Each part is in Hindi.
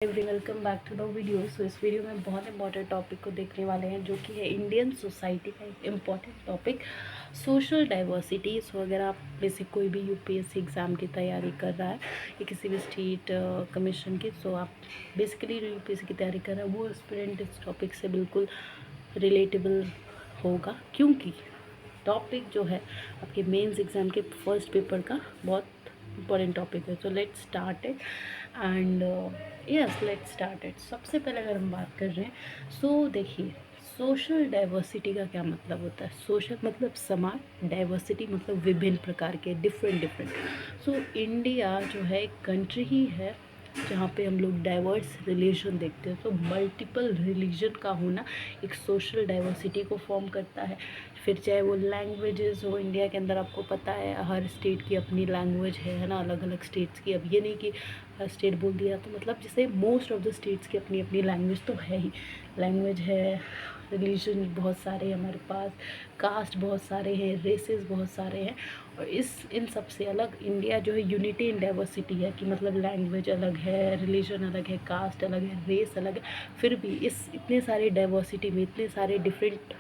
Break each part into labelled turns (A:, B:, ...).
A: Welcome back to the video. So इस वीडियो में बहुत इंपॉर्टेंट टॉपिक को देखने वाले हैं, जो कि है इंडियन सोसाइटी का एक इम्पॉर्टेंट टॉपिक, सोशल डाइवर्सिटी। सो अगर आप में से कोई भी यूपीएससी एग्ज़ाम की तैयारी कर रहा है या किसी भी स्टेट कमीशन की, सो आप बेसिकली जो यूपीएससी की तैयारी कर रहा है वो स्टूडेंट इस टॉपिक से बिल्कुल रिलेटेबल होगा, क्योंकि टॉपिक जो है आपके मेंस एग्ज़ाम के फर्स्ट पेपर का बहुत इंपॉर्टेंट टॉपिक है। So let's start it and yes let's start it. सबसे पहले अगर हम बात कर रहे हैं, सो देखिए, सोशल डाइवर्सिटी का क्या मतलब होता है। सोशल मतलब समाज, डाइवर्सिटी मतलब विभिन्न प्रकार के, डिफरेंट। सो इंडिया जो है एक कंट्री ही है जहाँ पे हम लोग डाइवर्स रिलीजन देखते हैं। तो मल्टीपल रिलीजन का होना एक सोशल डाइवर्सिटी को फॉर्म करता है। फिर चाहे वो लैंग्वेजेस हो, इंडिया के अंदर आपको पता है हर स्टेट की अपनी लैंग्वेज है ना, अलग अलग स्टेट्स की। अब ये नहीं कि हर स्टेट बोल दिया, तो मतलब जैसे मोस्ट ऑफ द स्टेट्स की अपनी अपनी लैंग्वेज तो है ही, लैंग्वेज है, रिलीजन बहुत सारे हैं हमारे पास, कास्ट बहुत सारे हैं, रेसेस बहुत सारे हैं। और इन सब से अलग इंडिया जो है यूनिटी इन डाइवर्सिटी है, कि मतलब लैंग्वेज अलग है, रिलीजन अलग है, कास्ट अलग है, रेस अलग है, फिर भी इस इतने सारे डाइवर्सिटी में, इतने सारे डिफरेंट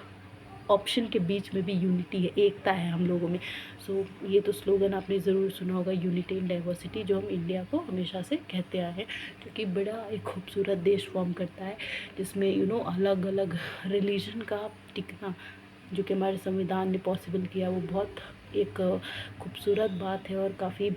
A: ऑप्शन के बीच में भी यूनिटी है, एकता है हम लोगों में। सो ये तो स्लोगन आपने ज़रूर सुना होगा, यूनिटी इन डाइवर्सिटी, जो हम इंडिया को हमेशा से कहते आए हैं, क्योंकि बड़ा एक खूबसूरत देश फॉर्म करता है, जिसमें अलग अलग रिलीजन का टिकना, जो कि हमारे संविधान ने पॉसिबल किया, वो बहुत एक खूबसूरत बात है और काफ़ी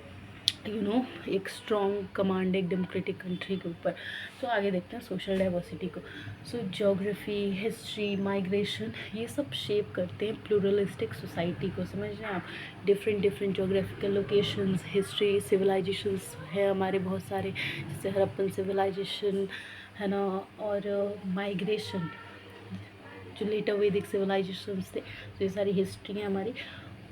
A: एक स्ट्रॉन्ग कमांड एक डेमोक्रेटिक कंट्री के ऊपर। सो आगे देखते हैं सोशल डाइवर्सिटी को। सो ज्योग्राफी, हिस्ट्री, माइग्रेशन, ये सब शेप करते हैं प्लूरलिस्टिक सोसाइटी को। समझ रहे हैं आप, different geographical locations, history, civilisations है हमारे बहुत सारे, जैसे हड़प्पन सिविलाइजेशन है ना, और माइग्रेशन जो लेटर वैदिक सिविलाइजेशंस थे। तो ये सारी हिस्ट्री है हमारी,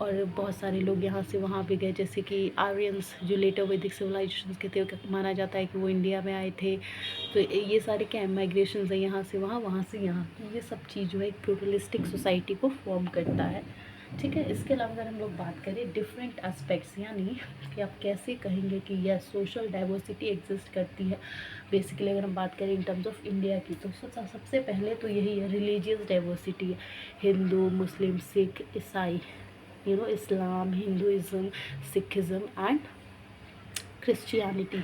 A: और बहुत सारे लोग यहाँ से वहाँ भी गए, जैसे कि आर्यंस जो लेटर वैदिक सिविलाइजेशंस के थे, माना जाता है कि वो इंडिया में आए थे। तो ये सारे क्या माइग्रेशन है, यहाँ से वहाँ, वहाँ से यहाँ, तो ये सब चीज़ जो है एक प्लूरलिस्टिक सोसाइटी को फॉर्म करता है। ठीक है, इसके अलावा अगर हम लोग बात करें डिफरेंट एस्पेक्ट्स, यानी कि आप कैसे कहेंगे कि यह सोशल डाइवर्सिटी एग्जिस्ट करती है। बेसिकली अगर हम बात करें इन टर्म्स ऑफ इंडिया की, तो सबसे पहले तो यही है, रिलीजियस डाइवर्सिटी है। हिंदू, मुस्लिम, सिख, ईसाई, इस्लाम, हिंदुज़म, सिखिज़म एंड क्रिश्चियनिटी।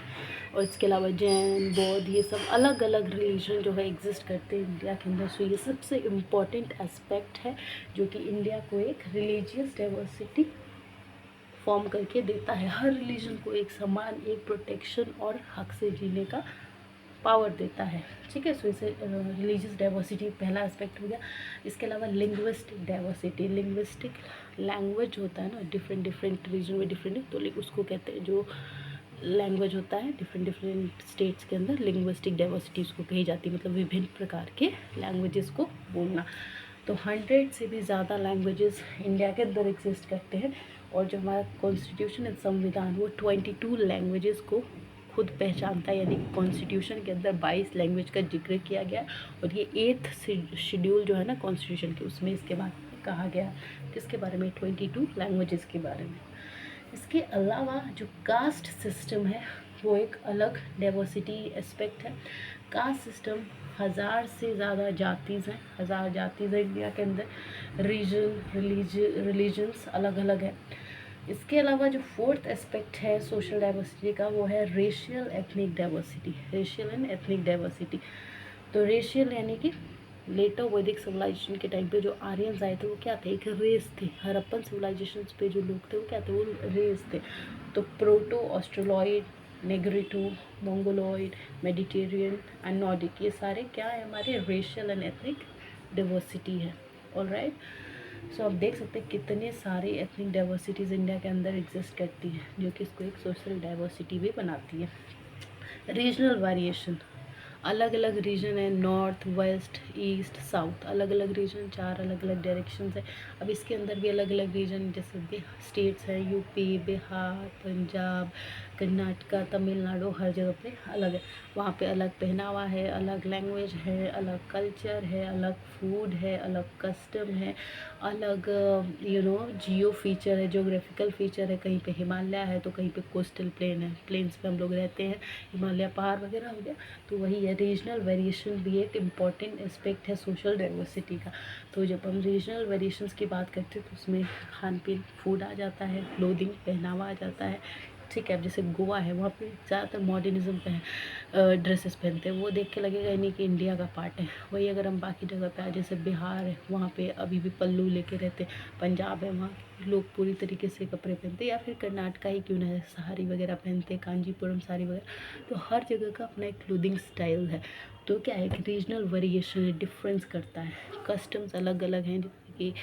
A: और इसके अलावा जैन, बौद्ध, ये सब अलग अलग रिलीजन जो है एग्जिस्ट करते हैं इंडिया के अंदर। सो ये सबसे इम्पॉर्टेंट एस्पेक्ट है, जो कि इंडिया को एक रिलीजियस डाइवर्सिटी फॉर्म करके देता है। हर रिलीजन को एक समान, एक प्रोटेक्शन और हक से जीने का पावर देता है। ठीक है, सो इसे रिलीजियस डाइवर्सिटी पहला एस्पेक्ट हो गया। इसके अलावा लिंग्विस्टिक डाइवर्सिटी, लिंग्विस्टिक लैंग्वेज होता है ना, डिफरेंट रीजन में डिफरेंट, तो उसको कहते हैं, जो लैंग्वेज होता है डिफरेंट स्टेट्स के अंदर, लिंग्विस्टिक डाइवर्सिटी उसको कही जाती है, मतलब विभिन्न प्रकार के लैंग्वेजेस को बोलना। तो 100 से भी ज़्यादा लैंग्वेजेस इंडिया के अंदर एग्जिस्ट करते हैं, और जो हमारा कॉन्स्टिट्यूशन संविधान, वो 22 लैंग्वेजेस को खुद पहचानता है, यानी कि कॉन्स्टिट्यूशन के अंदर 22 लैंग्वेज का जिक्र किया गया, और ये 8th शेड्यूल जो है ना कॉन्स्टिट्यूशन के, उसमें इसके बारे में कहा गया, किसके बारे में, 22 लैंग्वेजेस के बारे में। इसके अलावा जो कास्ट सिस्टम है, वो एक अलग डाइवर्सिटी एस्पेक्ट है। कास्ट सिस्टम, 1000 से ज़्यादा जातीज़ हैं, 1000 जातीज़ हैं इंडिया के अंदर, रिलीजन्स अलग अलग है। इसके अलावा जो फोर्थ एस्पेक्ट है सोशल डाइवर्सिटी का, वो है racial ethnic diversity, racial and ethnic diversity. तो रेशियल यानी कि लेटर वैदिक सिविलाइजेशन के टाइम पे जो आर्यंस आए थे, वो क्या थे, एक रेस थे। हड़प्पन सिविलाइजेशन पे जो लोग थे, वो क्या थे, वो रेस थे। तो proto Australoid, Negrito, Mongoloid, Mediterranean and Nordic, ये सारे क्या है, हमारे रेशियल एंड एथनिक डाइवर्सिटी है। ऑलराइट, सो आप देख सकते हैं कितने सारे एथनिक डाइवर्सिटीज़ इंडिया के अंदर एग्जिस्ट करती है, जो कि इसको एक सोशल डाइवर्सिटी भी बनाती है। रीजनल वेरिएशन, अलग अलग रीजन है, नॉर्थ, वेस्ट, ईस्ट, साउथ, अलग अलग रीजन, 4 अलग अलग डायरेक्शंस है। अब इसके अंदर भी अलग अलग रीजन, जैसे स्टेट्स हैं, यूपी, बिहार, पंजाब, कर्नाटका, तमिलनाडु, हर जगह पे अलग है। वहाँ पे अलग पहनावा है, अलग लैंग्वेज है, अलग कल्चर है, अलग फूड है, अलग कस्टम है, अलग जियो फीचर है, जोग्राफिकल फीचर है। कहीं पे हिमालय है तो कहीं पे कोस्टल प्लेन है, प्लेन्स पे हम लोग रहते हैं, हिमालय पहाड़ वगैरह हो गया। तो वही है, रीजनल वेरिएशन भी एक इम्पॉर्टेंट एस्पेक्ट है सोशल डाइवर्सिटी का। तो जब हम रीजनल वेरिएशंस की बात करते हैं तो उसमें खान पीन, फूड आ जाता है, क्लोथिंग, पहनावा आ जाता है। ठीक है, अब जैसे गोवा है, वहाँ पे ज़्यादातर मॉडर्निज्म पे ड्रेसेस पहनते हैं, वो देख के लगेगा ही नहीं कि इंडिया का पार्ट है। वही अगर हम बाकी जगह पे आए, जैसे बिहार है, वहाँ पे अभी भी पल्लू लेके रहते हैं। पंजाब है, वहाँ लोग पूरी तरीके से कपड़े पहनते हैं, या फिर कर्नाटका ही क्यों ना है, साड़ी वगैरह पहनते हैं, कांजीपुरम साड़ी वगैरह। तो हर जगह का अपना एक क्लोथिंग स्टाइल है। तो क्या है कि रीजनल वेरिएशन है, डिफरेंस करता है। कस्टम्स अलग अलग हैं, जैसे कि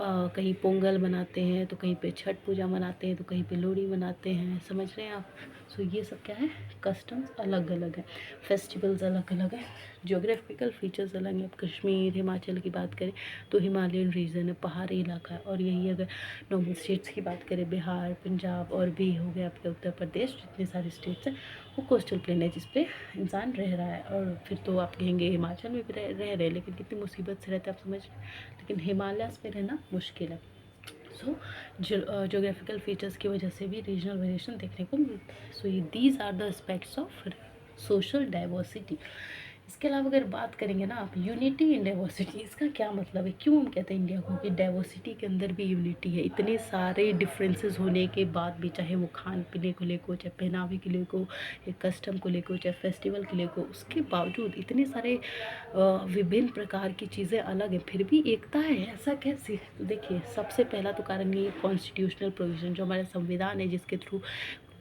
A: कहीं पोंगल मनाते हैं, तो कहीं पे छठ पूजा मनाते हैं, तो कहीं पे लोहड़ी मनाते हैं। समझ रहे हैं आप? सो ये सब क्या है, कस्टम्स अलग अलग है, फेस्टिवल्स अलग अलग है, जोग्राफिकल फीचर्स अलग हैं। अब कश्मीर, हिमाचल की बात करें तो हिमालयन रीजन है, पहाड़ी इलाका है। और यही अगर नॉर्मल स्टेट्स की बात करें, बिहार, पंजाब और भी हो गया आपके उत्तर प्रदेश, जितने सारे स्टेट्स हैं वो कोस्टल प्लेन है जिसपे इंसान रह रहा है। और फिर तो आप कहेंगे हिमाचल में भी रह रहे हैं, लेकिन कितनी मुसीबत से रहते हैं आप समझ रहे हैं। लेकिन हिमालयस में रहना मुश्किल है। सो जोग्राफिकल फीचर्स की वजह से भी रीजनल वेरिएशन देखने को मिलता है। सो ये these are the aspects of social diversity. इसके अलावा अगर बात करेंगे ना आप, यूनिटी इन डाइवर्सिटी, इसका क्या मतलब है? क्यों हम कहते हैं इंडिया को कि डाइवर्सिटी के अंदर भी यूनिटी है? इतने सारे डिफरेंसेस होने के बाद भी, चाहे वो खान पीने को लेकर, चाहे पहनावे के लेकर, या कस्टम को लेकर, चाहे फेस्टिवल के लेकर, उसके बावजूद इतने सारे विभिन्न प्रकार की चीज़ें अलग हैं, फिर भी एकता है, ऐसा कैसे? तो देखिए, सबसे पहला तो कारण ये कॉन्स्टिट्यूशनल प्रोविज़न, जो हमारा संविधान है जिसके थ्रू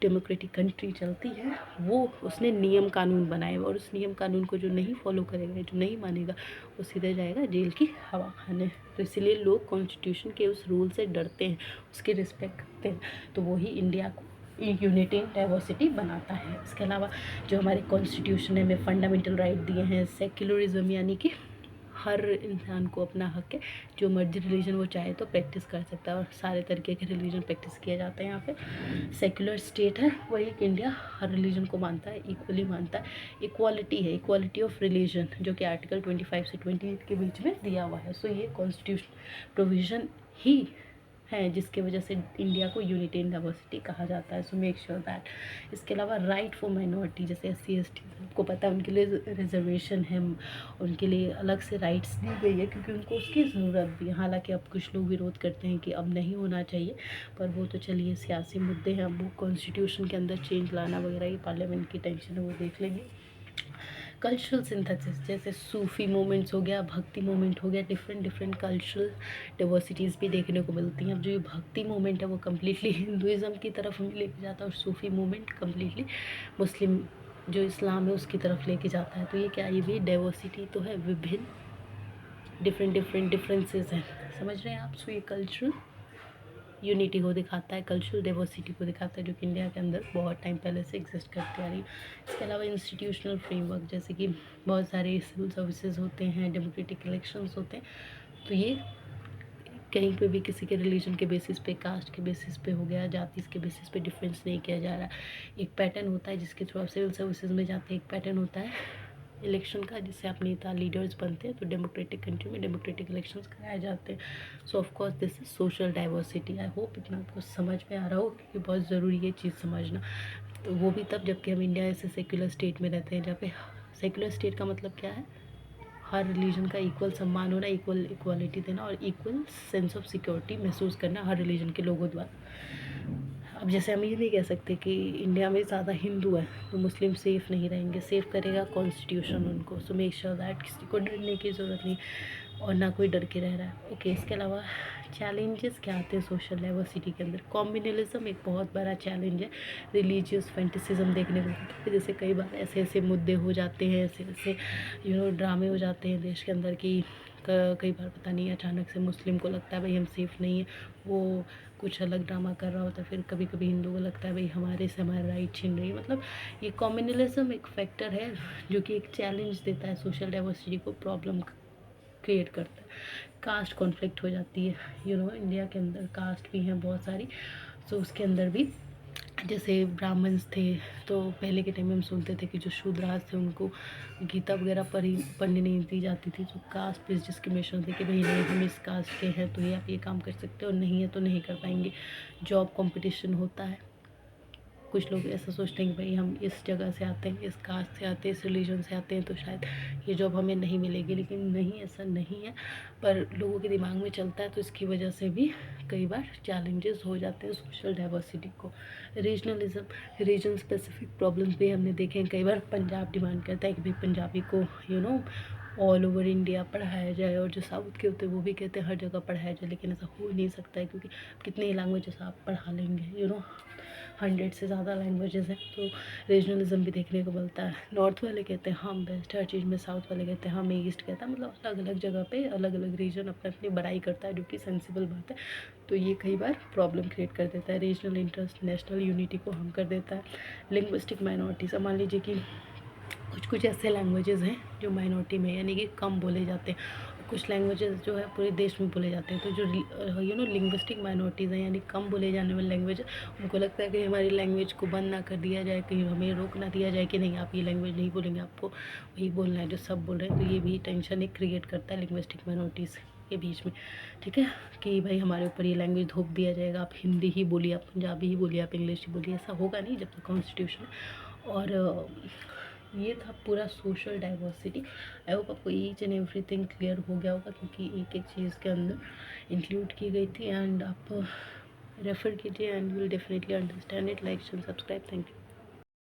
A: डेमोक्रेटिक कंट्री चलती है, वो उसने नियम कानून बनाए हुए, और उस नियम कानून को जो नहीं फॉलो करेगा, जो नहीं मानेगा, वो सीधे जाएगा जेल की हवा खाने। तो इसीलिए लोग कॉन्स्टिट्यूशन के उस रूल से डरते हैं, उसकी रिस्पेक्ट करते हैं। तो वही इंडिया को यूनिटी इन डाइवर्सिटी बनाता है। इसके अलावा जो हमारे कॉन्स्टिट्यूशन ने हमें फंडामेंटल राइट दिए हैं, सेक्युलरिज्म, यानी कि हर इंसान को अपना हक है, जो मर्जी रिलीजन वो चाहे तो प्रैक्टिस कर सकता है, और सारे तरीके के रिलीजन प्रैक्टिस किए जाते हैं यहाँ पे। सेक्युलर स्टेट है, वही कि इंडिया हर रिलीजन को मानता है, इक्वली मानता है। इक्वालिटी है, इक्वालिटी ऑफ रिलीजन, जो कि आर्टिकल 25 से 28 के बीच में दिया हुआ है। सो ये कॉन्स्टिट्यूशन प्रोविज़न ही है जिसकी वजह से इंडिया को यूनिटी इन डाइवर्सिटी कहा जाता है। So make sure that. इसके अलावा राइट फॉर माइनॉरिटी, जैसे SC ST, आपको पता है उनके लिए रिजर्वेशन है, उनके लिए अलग से राइट्स दी गई है, क्योंकि उनको उसकी ज़रूरत भी है। हालांकि अब कुछ लोग विरोध करते हैं कि अब नहीं होना चाहिए, पर वो तो चलिए सियासी मुद्दे हैं। अब वो कॉन्स्टिट्यूशन के अंदर चेंज लाना वगैरह, ये पार्लियामेंट की टेंशन है, वो देख लेंगे। कल्चरल सिंथेसिस, जैसे सूफ़ी मूवमेंट्स हो गया, भक्ति मूवमेंट हो गया, डिफरेंट डिफरेंट कल्चरल डाइवर्सिटीज़ भी देखने को मिलती हैं। अब जो ये भक्ति मूवमेंट है वो कम्प्लीटली हिंदुज़म की तरफ हमें लेके जाता है, और सूफ़ी मूवमेंट कम्प्लीटली मुस्लिम, जो इस्लाम है उसकी तरफ लेके जाता है। तो ये क्या, ये भी डाइवर्सिटी तो है, विभिन्न डिफरेंट डिफरेंट डिफरेंसेस हैं। समझ रहे हैं आप? सो ये कल्चरल यूनिटी को दिखाता है, कल्चरल डाइवर्सिटी को दिखाता है, जो कि इंडिया के अंदर बहुत टाइम पहले से एग्जिस्ट करती आ रही है। इसके अलावा इंस्टीट्यूशनल फ्रेमवर्क, जैसे कि बहुत सारे सिविल सर्विसेज होते हैं, डेमोक्रेटिक इलेक्शंस होते हैं, तो ये कहीं पे भी किसी के रिलीजन के बेसिस पे, कास्ट के बेसिस पे हो गया, जाति के बेसिस पे डिफरेंस नहीं किया जा रहा। एक पैटर्न होता है जिसके थ्रू आप सिविल सर्विसेज में जाते हैं, एक पैटर्न होता है इलेक्शन का, जिससे आप नेता लीडर्स बनते हैं। तो डेमोक्रेटिक कंट्री में डेमोक्रेटिक इलेक्शंस कराए जाते हैं। सो of course this is social diversity. I hope इतना आपको समझ में आ रहा हो, क्योंकि बहुत ज़रूरी है चीज़ समझना। तो वो भी तब जबकि हम इंडिया ऐसे सेक्युलर स्टेट में रहते हैं, जहाँ पे सेक्युलर स्टेट का मतलब क्या है, हर रिलीजन का इक्वल सम्मान होना, इक्वल इक्वालिटी देना, और इक्वल सेंस ऑफ सिक्योरिटी महसूस करना हर रिलीजन के लोगों द्वारा। अब जैसे हम ये नहीं कह सकते कि इंडिया में ज़्यादा हिंदू है तो मुस्लिम सेफ़ नहीं रहेंगे, सेफ़ करेगा कॉन्स्टिट्यूशन उनको। सो मेक श्योर दैट किसी को डरने की ज़रूरत नहीं, और ना कोई डर के रह रहा है। ओके, इसके अलावा चैलेंजेस क्या आते हैं सोशल डाइवर्सिटी के अंदर? कॉम्युनलिज्म एक बहुत बड़ा चैलेंज है। रिलीजियस फैंटिसिज्म देखने को मिलता है, जैसे कई बार ऐसे ऐसे मुद्दे हो जाते हैं, ऐसे ऐसे ड्रामे हो जाते हैं देश के अंदर कि कई बार पता नहीं अचानक से मुस्लिम को लगता है भाई हम सेफ़ नहीं है, वो कुछ अलग ड्रामा कर रहा होता है। फिर कभी कभी हिंदू को लगता है भाई हमारे से हमारा राइट छीन रही है। मतलब ये कॉम्युनलिज्म एक फैक्टर है जो कि एक चैलेंज देता है सोशल डाइवर्सिटी को, प्रॉब्लम क्रिएट करता है। कास्ट कॉन्फ्लिक्ट हो जाती है, इंडिया के अंदर कास्ट भी हैं बहुत सारी, सो उसके अंदर भी जैसे ब्राह्मण्स थे तो पहले के टाइम में हम सुनते थे कि जो शूद्रास थे उनको गीता वगैरह पढ़ने नहीं दी जाती थी। तो कास्ट बेस्ड डिस्क्रिमिनेशन थे कि भाई नहीं हम इस कास्ट के हैं तो ये आप ये काम कर सकते हो, नहीं है तो नहीं कर पाएंगे। जॉब कंपटीशन होता है, कुछ लोग ऐसा सोचते हैं कि भाई हम इस जगह से आते हैं, इस कास्ट से आते हैं, इस रिलीजन से आते हैं तो शायद ये जॉब हमें नहीं मिलेगी, लेकिन नहीं, ऐसा नहीं है। पर लोगों के दिमाग में चलता है तो इसकी वजह से भी कई बार चैलेंजेस हो जाते हैं सोशल डाइवर्सिटी को। रीजनलिज्म, रीजन स्पेसिफिक प्रॉब्लम्स भी हमने देखे हैं। कई बार पंजाब डिमांड करता है कि भाई पंजाबी को ऑल ओवर इंडिया पढ़ाया जाए, और जो साउथ के होते हैं वो भी कहते हैं हर जगह पढ़ाया जाए, लेकिन ऐसा हो नहीं सकता है क्योंकि कितने ही लैंग्वेजेस आप पढ़ा लेंगे, 100 से ज़्यादा लैंग्वेजेस हैं। तो रीजनलिज्म भी देखने को मिलता है। नॉर्थ वाले कहते हैं हम बेस्ट हर चीज़ में, साउथ वाले कहते हैं हम ईस्ट कहता है। मतलब अलग अलग जगह पे अलग अलग रीजन अपनी अपनी बड़ाई करता है, जो कि सेंसिबल बात है। तो ये कई बार प्रॉब्लम क्रिएट कर देता है। रीजनल इंटरेस्ट नेशनल यूनिटी को हम कर देता है। लिंग्विस्टिक माइनॉरिटीज़, अब मान लीजिए कि कुछ कुछ ऐसे लैंग्वेजेस हैं जो माइनॉरिटी में यानी कि कम बोले जाते हैं, और कुछ लैंग्वेजेस जो है पूरे देश में बोले जाते हैं। तो जो लिंग्विस्टिक माइनॉरिटीज़ हैं यानी कम बोले जाने वाली लैंग्वेज, उनको लगता है कि हमारी लैंग्वेज को बंद ना कर दिया जाए, कहीं हमें रोक ना दिया जाए कि नहीं आप ये लैंग्वेज नहीं बोलेंगे, आपको वही बोलना है जो सब बोल रहे हैं। तो ये भी टेंशन एक क्रिएट करता है लिंग्विस्टिक माइनॉरिटीज़ के बीच में, ठीक है, कि भाई हमारे ऊपर ये लैंग्वेज थोप दिया जाएगा, आप हिंदी ही बोलिए, आप पंजाबी ही बोलिए, आप इंग्लिश ही बोलिए। ऐसा होगा नहीं जब तक कॉन्स्टिट्यूशन। और ये था पूरा सोशल डाइवर्सिटी। आई होप आपको ईच एंड एवरीथिंग क्लियर हो गया होगा, क्योंकि एक एक चीज़ के अंदर इंक्लूड की गई थी। एंड आप रेफ़र कीजिए and you will definitely understand it. Like and subscribe. Thank you.